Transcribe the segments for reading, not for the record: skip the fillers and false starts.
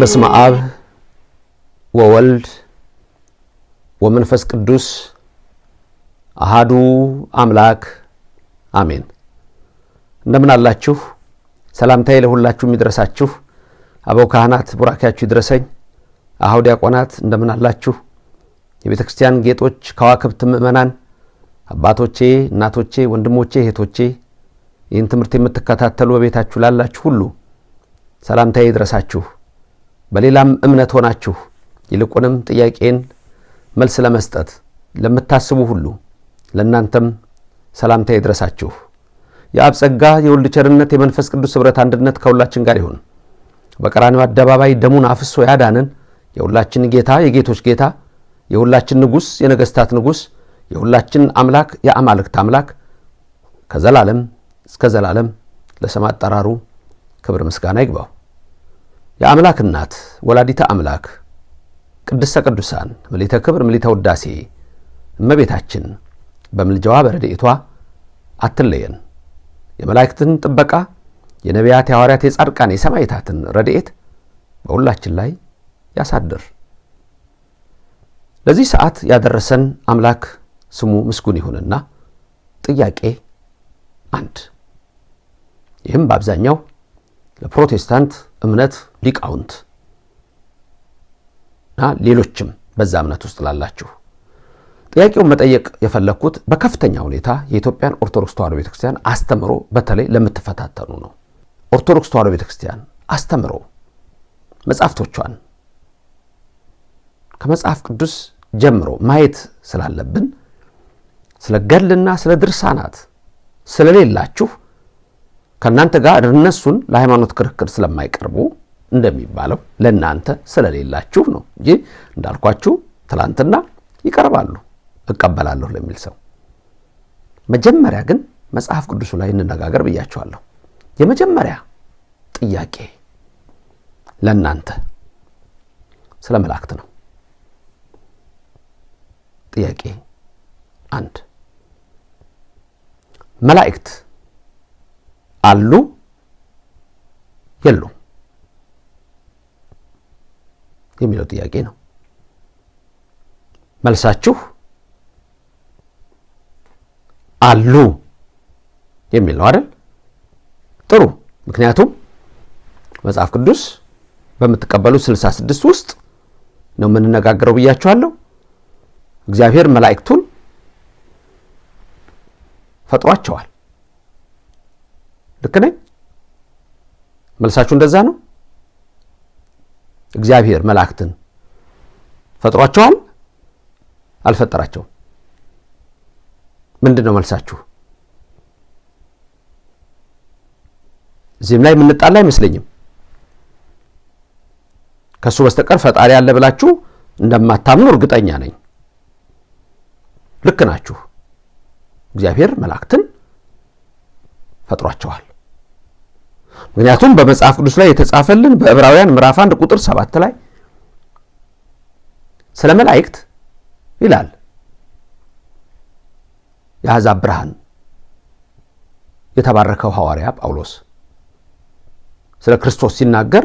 በስመ አብ ወወልድ ወመንፈስ ቅዱስ አሃዱ አምላክ አሜን። እንደምን አላችሁ? ሰላምታዬ ለሁላችሁ ይድረሳችሁ። አበው ካህናት ቡራኪያችሁ ይድረሰኝ። አሃው ዲያቆናት እንደምን አላችሁ? የቤተክርስቲያን ጌጦች ከዋክብት ምእመናን አባቶቼ፣ እናቶቼ፣ ወንድሞቼ፣ እህቶቼ ይህን ትምህርት የምትከታተሉ በቤታችሁ ላላችሁ ሁሉ ሰላምታዬ ይድረሳችሁ። በሌላም እምነት ሆናችሁ ይልቁንም ጥያቄን መልስ ለመስጠት ለምታስቡ ሁሉ ለእናንተም ሰላምታዬ ይድረሳችሁ። የአብ ጸጋ የወልድ ቸርነት የመንፈስ ቅዱስ ኅብረት አንድነት ከሁላችን ጋር ይሁን። በቀራንዮ አደባባይ ደሙን አፍሶ ያዳነን የሁላችን ጌታ የጌቶች ጌታ የሁላችን ንጉስ የነገስታት ንጉስ የሁላችን አምላክ የአማልክት አምላክ ከዘላለም እስከ ዘላለም ለስሙ አጠራሩ ክብር ምስጋና ይግባው። የአምላክ እናት ወላዲተ አምላክ ቅድስተ ቅዱሳን ምልዕተ ክብር ምልዕተ ውዳሴ እመቤታችን በምልጃዋ በረድኤቷ አትለየን። የመላእክትን ጥበቃ የነቢያት የሐዋርያት የጻድቃን የሰማዕታትን ረድኤት በሁላችን ላይ ያሳድር። ለዚህ ሰዓት ያደረሰን አምላክ ስሙ ምስጉን ይሁንና ጥያቄ 1 ይህም በአብዛኛው ለፕሮቴስታንት እምነት ሊቃውንት እና ሌሎችም በዛ እምነት ውስጥ ላላችሁ ጥያቄውን መጠየቅ የፈለኩት በከፍተኛ ሁኔታ የኢትዮጵያን ኦርቶዶክስ ተዋሕዶ ቤተክርስቲያን አስተምሮ በተለይ ለምትፈታተኑ ነው። ኦርቶዶክስ ተዋሕዶ ቤተክርስቲያን አስተምሮ መጻፍቶቿን ከመጽሐፍ ቅዱስ ጀምሮ ማየት ስላለብን ስለ ገድልና ስለ ድርሳናት ስለሌላችሁ ከናንተ ጋር እነሱን ለሃይማኖት ክርክር ስለማይቀርቡ እንደሚባለው ለናንተ ስለሌላችሁ ነው እንጂ እንዳልኳችሁ ትላንትና ይቀርባሉ እቀበላለሁ ለሚል ሰው መጀመሪያ ግን መጽሐፍ ቅዱስ ላይ እንነጋገር ብያችኋለሁ። የመጀመሪያ ጥያቄ ለናንተ ስለ መላእክት ነው። ጥያቄ 1 መላእክት አሉ የሉ የሚለው ጥያቄ ነው። መልሳችሁ አሉ የሚል ነው አይደል? ጥሩ። ምክንያቱም መጽሐፍ ቅዱስ በመተቀበሉ 66 ውስጥ ነው የምንነጋገረው ብያችኋለሁ። እግዚአብሔር መላእክቱን ፈጥሯቸዋል። ልክ ነኝ? መልሳችሁ እንደዛ ነው? እግዚአብሔር መላእክትን ፈጥሯቸዋል አልፈጠራቸውም? ምንድነው መልሳችሁ? እዚህም ላይ የምንጣላ አይመስለኝም። ከሱ በስተቀር ፈጣሪ አለ ብላችሁ እንደማታምኑ እርግጠኛ ነኝ። ልክ ናችሁ። እግዚአብሔር መላእክትን ፈጥሯቸዋል። ምክንያቱም በመጽሐፍ ቅዱስ ላይ የተጻፈልን በዕብራውያን ምዕራፍ 1 ቁጥር 7 ላይ ስለ መላእክት ይላል። የአሕዛብ ብርሃን የተባረከው ሐዋርያ ጳውሎስ ስለ ክርስቶስ ሲናገር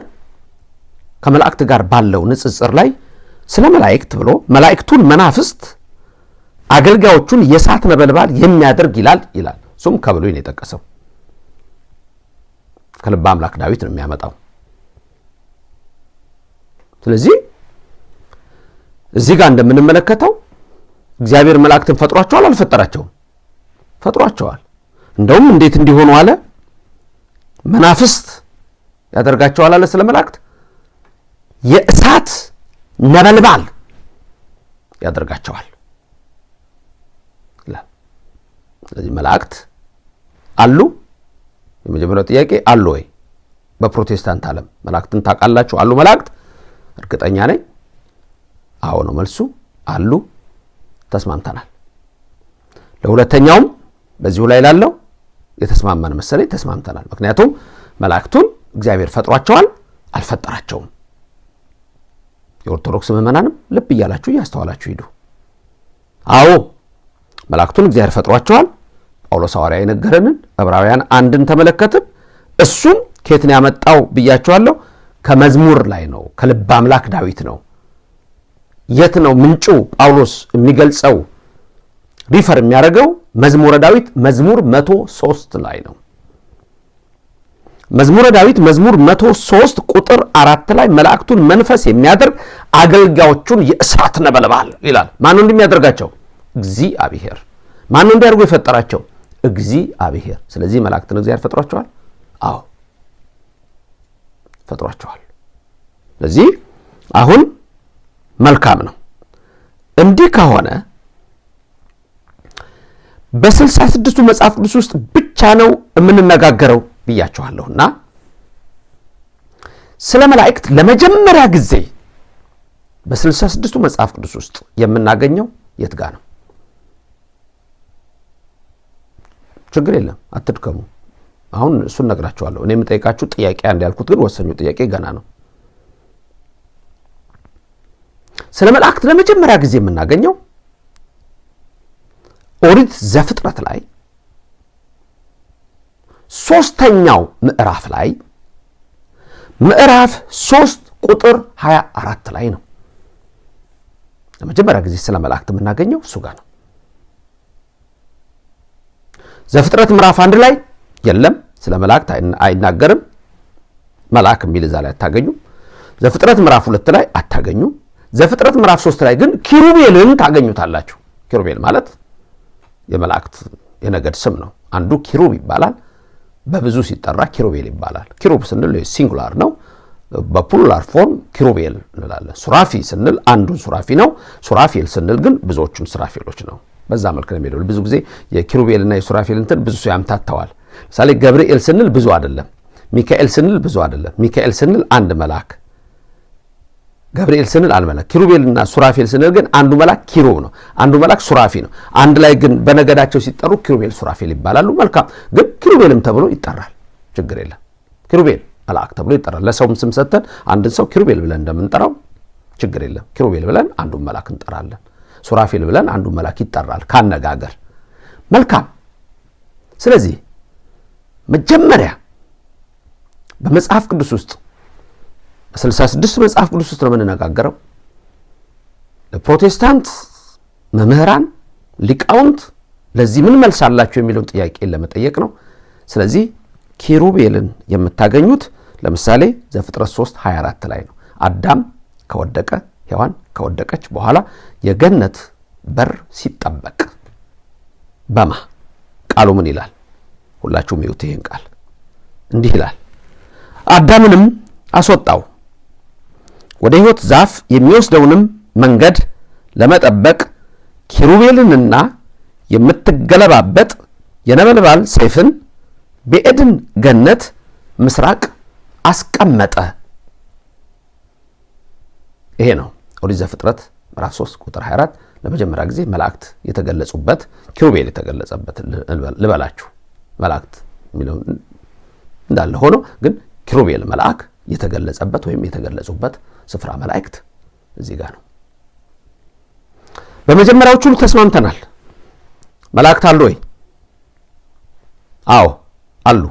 ከመላእክት ጋር ባለው ንጽጽር ላይ ስለ መላእክት ብሎ መላእክቱን መናፍስት አገልጋዮቹን የእሳት ነበልባል የሚያደርግ ይላል። እሱም ከብሉይ ነው የጠቀሰው። ከልበ አምላክ ዳዊት ነው የሚያመጣው። ስለዚህ እዚህ ጋር እንደምንመለከተው እግዚአብሔር መላእክትን ፈጥሯቸዋል አልፈጠራቸውም? ፈጥሯቸዋል። እንደውም እንዴት እንዲሆኑ አለ? መናፍስት ያደርጋቸዋል አለ ስለ መላእክት የእሳት ነበልባል ያደርጋቸዋል። ስለዚህ መላእክት አሉ? የመጀመሪያው ጥያቄ አሉ ወይ? በፕሮቴስታንት ዓለም መላእክትን ታውቃላችሁ? አሉ መላእክት? እርግጠኛ ነኝ አዎ ነው መልሱ። አሉ። ተስማምተናል። ለሁለተኛውም በዚሁ ላይ ላለው የተስማማን መሰለኝ ተስማምተናል። ምክንያቱም መላእክቱን እግዚአብሔር ፈጥሯቸዋል አልፈጠራቸውም? የኦርቶዶክስ ምእመናንም ልብ እያላችሁ እያስተዋላችሁ ሂዱ። አዎ መላእክቱን እግዚአብሔር ፈጥሯቸዋል። ጳውሎስ ሐዋርያ የነገረንን ዕብራውያን 1ን ተመለከትን። እሱም ከየት ነው ያመጣው ብያችኋለሁ? ከመዝሙር ላይ ነው፣ ከልብ አምላክ ዳዊት ነው። የት ነው ምንጩ? ጳውሎስ የሚገልጸው ሪፈር የሚያደርገው መዝሙረ ዳዊት መዝሙር 103 ላይ ነው። መዝሙረ ዳዊት መዝሙር 103 ቁጥር 4 ላይ መላእክቱን መንፈስ የሚያደርግ አገልጋዮቹን የእሳት ነበልባል ይላል። ማን ነው እንደሚያደርጋቸው? እግዚአብሔር። ማን ነው እንዲያደርጉ የፈጠራቸው? እግዚአብሔር። ስለዚህ መላእክትን እግዚአብሔር ፈጥሯቸዋል። አዎ ፈጥሯቸዋል። ስለዚህ አሁን መልካም ነው። እንዲህ ከሆነ በ66ቱ መጽሐፍ ቅዱስ ውስጥ ብቻ ነው የምንነጋገረው ብያችኋለሁና ስለ መላእክት ለመጀመሪያ ጊዜ በ66ቱ መጽሐፍ ቅዱስ ውስጥ የምናገኘው የት ጋር ነው? ችግር የለም አትድከሙ። አሁን እሱን ነግራችኋለሁ። እኔ የምጠይቃችሁ ጥያቄ አንድ ያልኩት ግን ወሰኙ ጥያቄ ገና ነው። ስለ መላእክት ለመጀመሪያ ጊዜ የምናገኘው ኦሪት ዘፍጥረት ላይ 3ኛው ምዕራፍ ላይ ምዕራፍ 3 ቁጥር 24 ላይ ነው። ለመጀመሪያ ጊዜ ስለ መላእክት የምናገኘው እሱ ጋር ነው። ዘፍጥረት ምዕራፍ 1 ላይ የለም፣ ስለ መላእክት አይናገርም። መልአክ የሚል እዛ ላይ አታገኙም። ዘፍጥረት ምዕራፍ 2 ላይ አታገኙም። ዘፍጥረት ምዕራፍ 3 ላይ ግን ኪሩቤልን ታገኙታላችሁ። ኪሩቤል ማለት የመላእክት የነገድ ስም ነው። አንዱ ኪሩብ ይባላል፣ በብዙ ሲጠራ ኪሩቤል ይባላል። ኪሩብ ስንል ሲንጉላር ነው፣ በፕሉራል ፎርም ኪሩቤል እንላለን። ሱራፊ ስንል አንዱን ሱራፊ ነው። ሱራፌል ስንል ግን ብዙዎቹን ሱራፌሎች ነው። በዛ መልኩ ነው የሚለው። ብዙ ጊዜ የኪሩቤልና የሱራፌል እንትን ብዙ ሰው ያምታተዋል። ለምሳሌ ገብርኤል ስንል ብዙ አይደለም፣ ሚካኤል ስንል ብዙ አይደለም። ሚካኤል ስንል አንድ መልአክ፣ ገብርኤል ስንል አንድ መልአክ። ኪሩቤልና ሱራፌል ስንል ግን አንዱ መልአክ ኪሩብ ነው፣ አንዱ መልአክ ሱራፊ ነው። አንድ ላይ ግን በነገዳቸው ሲጠሩ ኪሩቤል ሱራፌል ይባላሉ። መልካም፣ ግን ኪሩቤልም ተብሎ ይጠራል። ችግር የለም። ኪሩቤል መልአክ ተብሎ ይጠራል። ለሰውም ስም ሰጥተን አንድን ሰው ኪሩቤል ብለን እንደምንጠራው ችግር የለም። ኪሩቤል ብለን አንዱን መልአክ እንጠራለን። ሱራፌል ብለን አንዱን መልአክ ይጠራል ካነጋገር። መልካም። ስለዚህ መጀመሪያ በመጽሐፍ ቅዱስ ውስጥ በ66 መጽሐፍ ቅዱስ ውስጥ ነው የምንነጋገረው። ለፕሮቴስታንት መምህራን ሊቃውንት ለዚህ ምን መልስ አላቸው የሚለውን ጥያቄ ለመጠየቅ ነው። ስለዚህ ኪሩቤልን የምታገኙት ለምሳሌ ዘፍጥረት 3:24 ላይ ነው። አዳም ከወደቀ ሔዋን ከወደቀች በኋላ የገነት በር ሲጠበቅ በማ ቃሉ ምን ይላል? ሁላችሁም ይዩት ይሄን ቃል። እንዲህ ይላል፣ አዳምንም አስወጣው፣ ወደ ሕይወት ዛፍ የሚወስደውንም መንገድ ለመጠበቅ ኪሩቤልንና የምትገለባበጥ የነበልባል ሰይፍን በኤድን ገነት ምስራቅ አስቀመጠ። ይሄ ነው ኦሪት ዘፍጥረት ምዕራፍ 3 ቁጥር 24 ለመጀመሪያ ጊዜ መላእክት የተገለጹበት፣ ኪሩቤል የተገለጸበት ልበላችሁ። መላእክት የሚለው እንዳለ ሆኖ ግን ኪሩቤል መልአክ የተገለጸበት ወይም የተገለጹበት ስፍራ መላእክት እዚህ ጋር ነው። በመጀመሪያዎቹ ተስማምተናል። መላእክት አሉ ወይ? አዎ አሉ።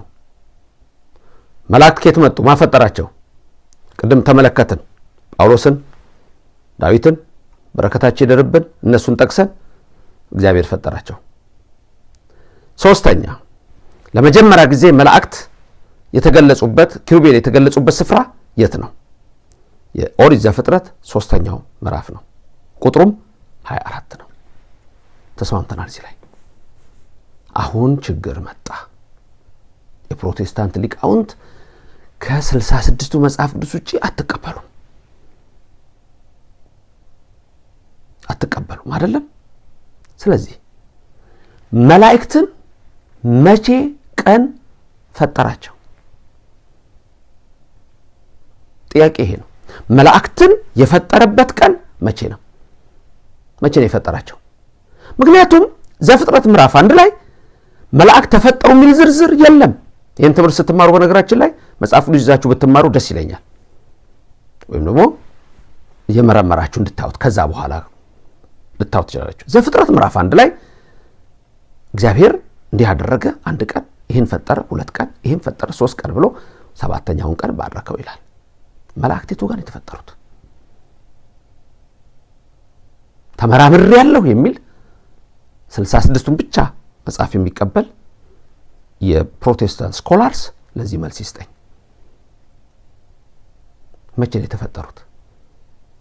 መላእክት ከየት መጡ? ማፈጠራቸው ቅድም ተመለከትን። ጳውሎስን፣ ዳዊትን በረከታቸው ይደርብን እነሱን ጠቅሰን እግዚአብሔር ፈጠራቸው። ሶስተኛ ለመጀመሪያ ጊዜ መላእክት የተገለጹበት ኪሩቤል የተገለጹበት ስፍራ የት ነው? የኦሪት ዘፍጥረት 3ኛው ምዕራፍ ነው። ቁጥሩም 24 ነው። ተስማምተናል እዚህ ላይ። አሁን ችግር መጣ። የፕሮቴስታንት ሊቃውንት ከ66ቱ መጽሐፍ ቅዱስ ውጪ አትቀበሉም አይደለም? ስለዚህ መላእክትን መቼ ቀን ፈጠራቸው? ጥያቄ ይሄ ነው። መላእክትን የፈጠረበት ቀን መቼ ነው? መቼ ነው የፈጠራቸው? ምክንያቱም ዘፍጥረት ምዕራፍ 1 ላይ መላእክት ተፈጠሩ የሚል ዝርዝር የለም። ይህን ትምህርት ስትማሩ በነገራችን ላይ መጽሐፍ ቅዱስ ይዛችሁ ብትማሩ ደስ ይለኛል። ወይም ደግሞ እየመረመራችሁ እንድታዩት ከዛ በኋላ ልታዩት ትችላላችሁ። ዘፍጥረት ምዕራፍ 1 ላይ እግዚአብሔር እንዲህ አደረገ፣ አንድ ቀን ይህን ፈጠረ፣ 2 ቀን ይህን ፈጠረ፣ 3 ቀን ብሎ 7ኛውን ቀን ባረከው ይላል። መላእክት ጋር የተፈጠሩት ተመራምር ያለው የሚል 66ቱን ብቻ መጽሐፍ የሚቀበል የፕሮቴስታንት ስኮላርስ ለዚህ መልስ ይስጠኝ። መቼ ነው የተፈጠሩት?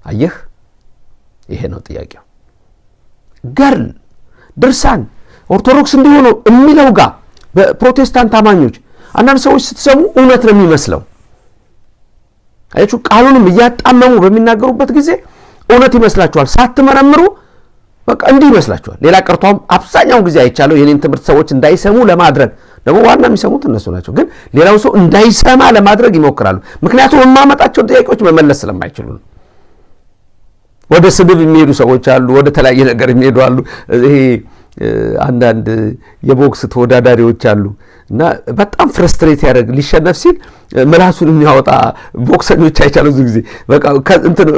አየህ፣ ይሄ ነው ጥያቄው። ገርል ድርሳን ኦርቶዶክስ እንዲሆኑ የሚለው ጋር በፕሮቴስታንት አማኞች አንዳንድ ሰዎች ስትሰሙ እውነት ነው የሚመስለው። አያችሁ፣ ቃሉንም እያጣመሙ በሚናገሩበት ጊዜ እውነት ይመስላችኋል። ሳትመረምሩ በቃ እንዲህ ይመስላችኋል። ሌላ ቀርቷም አብዛኛው ጊዜ አይቻለው የኔን ትምህርት ሰዎች እንዳይሰሙ ለማድረግ ደግሞ ዋና የሚሰሙት እነሱ ናቸው፣ ግን ሌላው ሰው እንዳይሰማ ለማድረግ ይሞክራሉ። ምክንያቱም የማመጣቸውን ጥያቄዎች መመለስ ስለማይችሉ ነው። ወደ ስድብ የሚሄዱ ሰዎች አሉ፣ ወደ ተለያየ ነገር የሚሄዱ አሉ። ይሄ አንዳንድ የቦክስ ተወዳዳሪዎች አሉ እና በጣም ፍረስትሬት ያደርግ ሊሸነፍ ሲል ምላሱን የሚያወጣ ቦክሰኞች አይቻሉ ብዙ ጊዜ በቃ እንትን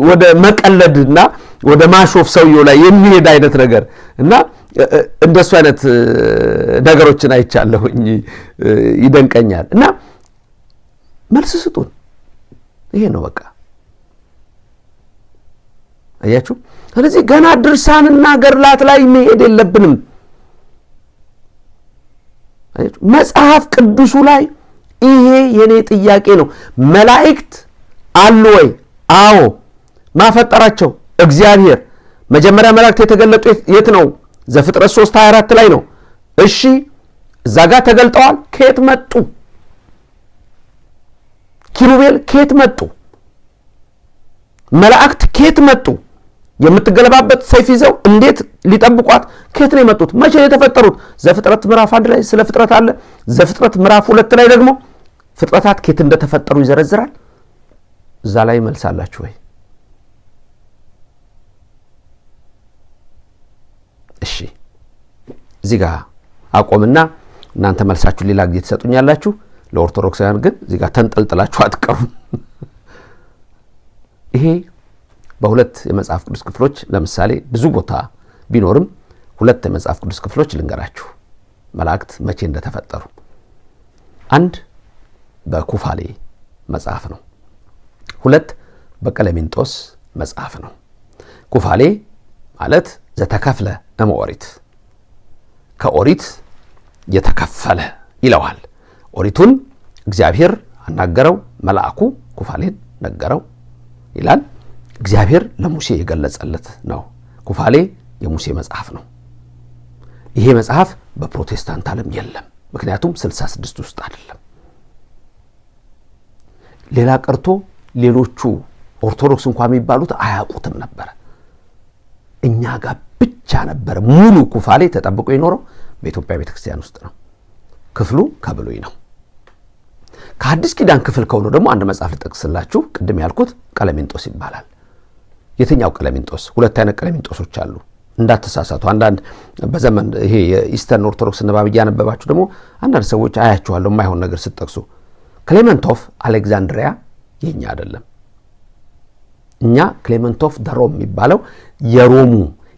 ወደ መቀለድና ወደ ማሾፍ ሰውየው ላይ የሚሄድ አይነት ነገር እና እንደሱ አይነት ነገሮችን አይቻለሁኝ። ይደንቀኛል። እና መልስ ስጡን። ይሄ ነው በቃ። አያችሁ፣ ስለዚህ ገና ድርሳንና ገድላት ላይ መሄድ የለብንም። አያችሁ፣ መጽሐፍ ቅዱሱ ላይ ይሄ የኔ ጥያቄ ነው። መላእክት አሉ ወይ? አዎ። ማፈጠራቸው እግዚአብሔር። መጀመሪያ መላእክት የተገለጡ የት ነው? ዘፍጥረት 3:24 ላይ ነው። እሺ፣ እዛ ጋር ተገልጠዋል። ከየት መጡ? ኪሩቤል ከየት መጡ? መላእክት ከየት መጡ? የምትገለባበት ሰይፍ ይዘው እንዴት ሊጠብቋት ከየት ነው የመጡት? መቼ ነው የተፈጠሩት? ዘፍጥረት ምዕራፍ 1 ላይ ስለ ፍጥረት አለ። ዘፍጥረት ምዕራፍ 2 ላይ ደግሞ ፍጥረታት ከየት እንደተፈጠሩ ይዘረዝራል። እዛ ላይ መልሳላችሁ ወይ? እሺ፣ እዚህ ጋር አቆምና እናንተ መልሳችሁ ሌላ ጊዜ ትሰጡኛላችሁ። ለኦርቶዶክሳውያን ግን እዚህ ጋር ተንጠልጥላችሁ አትቀሩም። ይሄ በሁለት የመጽሐፍ ቅዱስ ክፍሎች ለምሳሌ ብዙ ቦታ ቢኖርም ሁለት የመጽሐፍ ቅዱስ ክፍሎች ልንገራችሁ መላእክት መቼ እንደተፈጠሩ። አንድ በኩፋሌ መጽሐፍ ነው። ሁለት በቀለሚንጦስ መጽሐፍ ነው። ኩፋሌ ማለት ዘተከፍለ እምኦሪት፣ ከኦሪት የተከፈለ ይለዋል። ኦሪቱን እግዚአብሔር አናገረው፣ መልአኩ ኩፋሌን ነገረው ይላል። እግዚአብሔር ለሙሴ የገለጸለት ነው። ኩፋሌ የሙሴ መጽሐፍ ነው። ይሄ መጽሐፍ በፕሮቴስታንት ዓለም የለም፣ ምክንያቱም 66 ውስጥ አይደለም። ሌላ ቀርቶ ሌሎቹ ኦርቶዶክስ እንኳን የሚባሉት አያውቁትም ነበር። እኛ ጋር ብቻ ነበር ሙሉ ኩፋሌ ተጠብቆ የኖረው። በኢትዮጵያ ቤተክርስቲያን ውስጥ ነው። ክፍሉ ከብሉይ ነው። ከአዲስ ኪዳን ክፍል ከሆነ ደግሞ አንድ መጽሐፍ ልጠቅስላችሁ። ቅድም ያልኩት ቀለሚንጦስ ይባላል። የትኛው ቀለሚንጦስ? ሁለት አይነት ቀለሚንጦሶች አሉ፣ እንዳትሳሳቱ። አንዳንድ በዘመን ይሄ የኢስተርን ኦርቶዶክስ ንባብ እያነበባችሁ ደግሞ አንዳንድ ሰዎች አያችኋለሁ የማይሆን ነገር ስትጠቅሱ። ክሌመንት ኦፍ አሌክዛንድሪያ የኛ አይደለም። እኛ ክሌመንት ኦፍ ሮም የሚባለው የሮሙ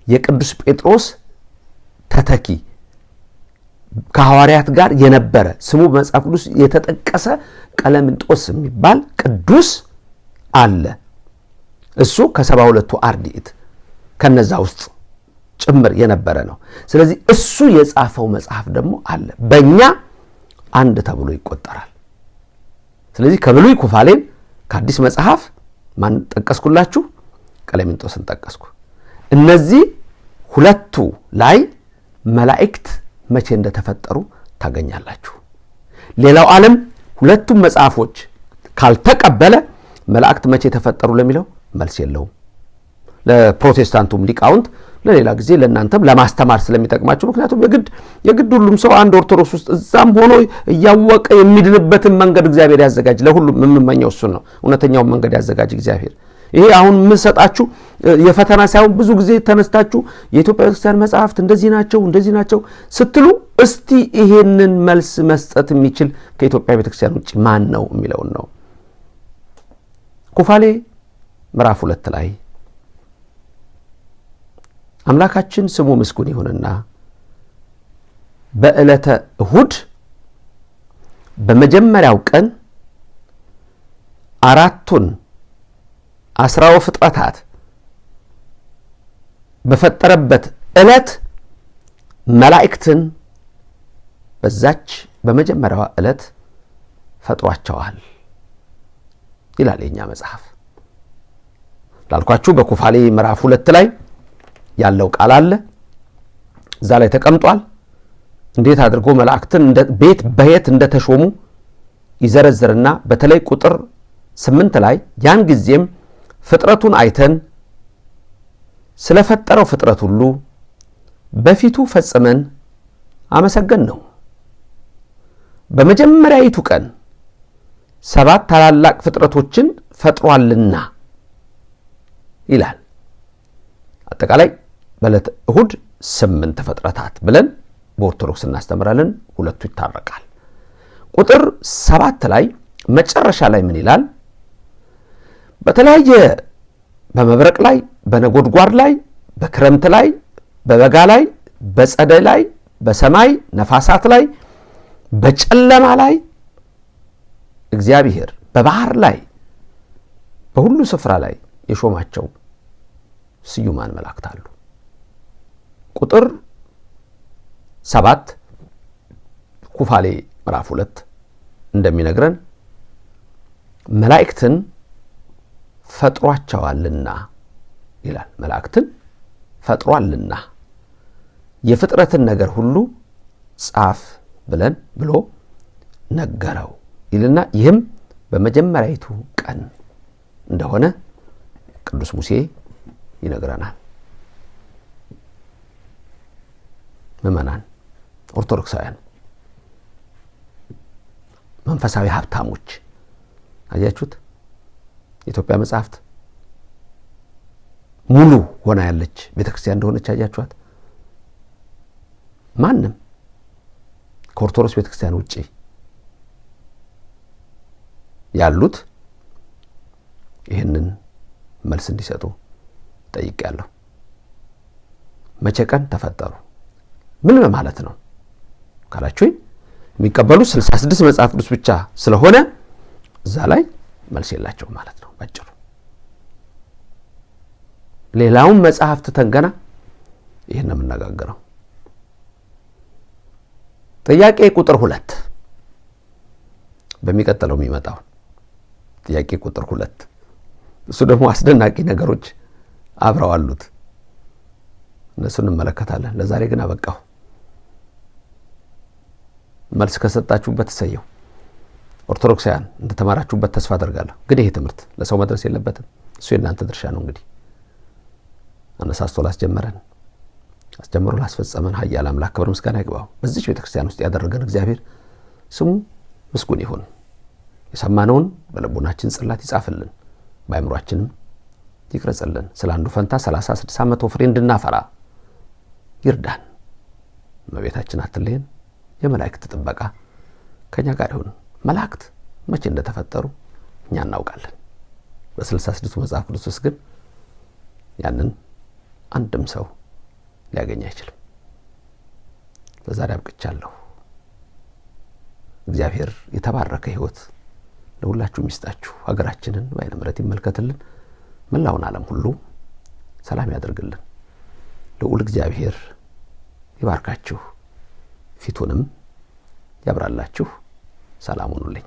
የቅዱስ ጴጥሮስ ተተኪ ከሐዋርያት ጋር የነበረ ስሙ በመጽሐፍ ቅዱስ የተጠቀሰ ቀለሚንጦስ የሚባል ቅዱስ አለ። እሱ ከ72ቱ አርድእት ከነዛ ውስጥ ጭምር የነበረ ነው። ስለዚህ እሱ የጻፈው መጽሐፍ ደግሞ አለ፣ በእኛ አንድ ተብሎ ይቆጠራል። ስለዚህ ከብሉይ ኩፋሌን ከአዲስ መጽሐፍ ማን ጠቀስኩላችሁ? ቀለሚንጦስን ጠቀስኩ። እነዚህ ሁለቱ ላይ መላእክት መቼ እንደተፈጠሩ ታገኛላችሁ። ሌላው ዓለም ሁለቱም መጽሐፎች ካልተቀበለ መላእክት መቼ ተፈጠሩ ለሚለው መልስ የለውም። ለፕሮቴስታንቱም ሊቃውንት ለሌላ ጊዜ ለእናንተም ለማስተማር ስለሚጠቅማችሁ፣ ምክንያቱም የግድ ሁሉም ሰው አንድ ኦርቶዶክስ ውስጥ እዛም ሆኖ እያወቀ የሚድንበትን መንገድ እግዚአብሔር ያዘጋጅ። ለሁሉም የምመኘው እሱ ነው። እውነተኛውን መንገድ ያዘጋጅ እግዚአብሔር። ይሄ አሁን ምን ሰጣችሁ የፈተና ሳይሆን ብዙ ጊዜ ተነስታችሁ የኢትዮጵያ ቤተክርስቲያን መጽሐፍት እንደዚህ ናቸው ስትሉ እስቲ ይሄንን መልስ መስጠት የሚችል ከኢትዮጵያ ቤተክርስቲያን ውጪ ማን ነው የሚለውን ነው። ኩፋሌ ምዕራፍ 2 ላይ አምላካችን ስሙ ምስጉን ይሁንና በዕለተ እሁድ በመጀመሪያው ቀን አራቱን 10 ፍጥረታት በፈጠረበት ዕለት መላእክትን በዛች በመጀመሪያዋ ዕለት ፈጥሯቸዋል ይላል የኛ መጽሐፍ። ላልኳችሁ በኩፋሌ ምዕራፍ 2 ላይ ያለው ቃል አለ። እዛ ላይ ተቀምጧል። እንዴት አድርጎ መላእክትን ቤት በየት እንደተሾሙ ይዘረዝርና በተለይ ቁጥር 8 ላይ ያን ጊዜም ፍጥረቱን አይተን ስለፈጠረው ፍጥረት ሁሉ በፊቱ ፈጽመን አመሰገን ነው። በመጀመሪያይቱ ቀን 7 ታላላቅ ፍጥረቶችን ፈጥሯልና ይላል። አጠቃላይ በዕለተ እሁድ 8 ፍጥረታት ብለን በኦርቶዶክስ እናስተምራለን። ሁለቱ ይታረቃል። ቁጥር 7 ላይ መጨረሻ ላይ ምን ይላል? በተለያየ በመብረቅ ላይ፣ በነጎድጓድ ላይ፣ በክረምት ላይ፣ በበጋ ላይ፣ በጸደይ ላይ፣ በሰማይ ነፋሳት ላይ፣ በጨለማ ላይ እግዚአብሔር በባህር ላይ በሁሉ ስፍራ ላይ የሾማቸው ስዩማን መላእክት አሉ። ቁጥር 7 ኩፋሌ ምዕራፍ 2 እንደሚነግረን መላእክትን ፈጥሯቸዋልና ይላል። መላእክትን ፈጥሯልና የፍጥረትን ነገር ሁሉ ጻፍ ብሎ ነገረው ይልና ይህም በመጀመሪያይቱ ቀን እንደሆነ ቅዱስ ሙሴ ይነግረናል። ምእመናን ኦርቶዶክሳውያን መንፈሳዊ ሀብታሞች አያችሁት? የኢትዮጵያ መጽሐፍት ሙሉ ሆና ያለች ቤተክርስቲያን እንደሆነች አያችኋት? ማንም ከኦርቶዶክስ ቤተክርስቲያን ውጪ ያሉት ይህንን መልስ እንዲሰጡ ጠይቄያለሁ። መቼ ቀን ተፈጠሩ? ምን ማለት ነው ካላችሁኝ የሚቀበሉ 66 መጽሐፍ ቅዱስ ብቻ ስለሆነ እዛ ላይ መልስ የላቸው ማለት ነው ባጭሩ። ሌላውን መጽሐፍ ተንገና ይሄን የምንነጋገረው። ጥያቄ ቁጥር 2 በሚቀጥለው የሚመጣው ጥያቄ ቁጥር 2 እሱ ደግሞ አስደናቂ ነገሮች አብረው አሉት። እነሱን እንመለከታለን። ለዛሬ ግን አበቃው። መልስ ከሰጣችሁበት ሰየው። ኦርቶዶክሳውያን እንደተማራችሁበት ተስፋ አደርጋለሁ። ግን ይሄ ትምህርት ለሰው መድረስ የለበትም። እሱ የእናንተ ድርሻ ነው። እንግዲህ አነሳስቶ ላስጀመረን አስጀምሮ ላስፈጸመን ኃያል አምላክ ክብር ምስጋና ይግባው። በዚህ ቤተክርስቲያን ውስጥ ያደረገን እግዚአብሔር ስሙ ምስጉን ይሁን። የሰማነውን በልቦናችን ጽላት ይጻፍልን፣ በአእምሮአችንም ይቅረጽልን። ስለ አንዱ ፈንታ 30 60 100 ፍሬ እንድናፈራ ይርዳን። እመቤታችን አትለየን። የመላእክት ጥበቃ ከኛ ጋር ይሁን። መላእክት መቼ እንደተፈጠሩ እኛ እናውቃለን። በ66 መጽሐፍ ቅዱስ ውስጥ ግን ያንን አንድም ሰው ሊያገኝ አይችልም። ለዛሬ አብቅቻለሁ። እግዚአብሔር የተባረከ ሕይወት ለሁላችሁ ይስጣችሁ። ሀገራችንን በዓይነ ምሕረት ይመልከትልን። መላውን ዓለም ሁሉ ሰላም ያድርግልን። ልዑል እግዚአብሔር ይባርካችሁ፣ ፊቱንም ያብራላችሁ። ሰላም ሁኑልኝ።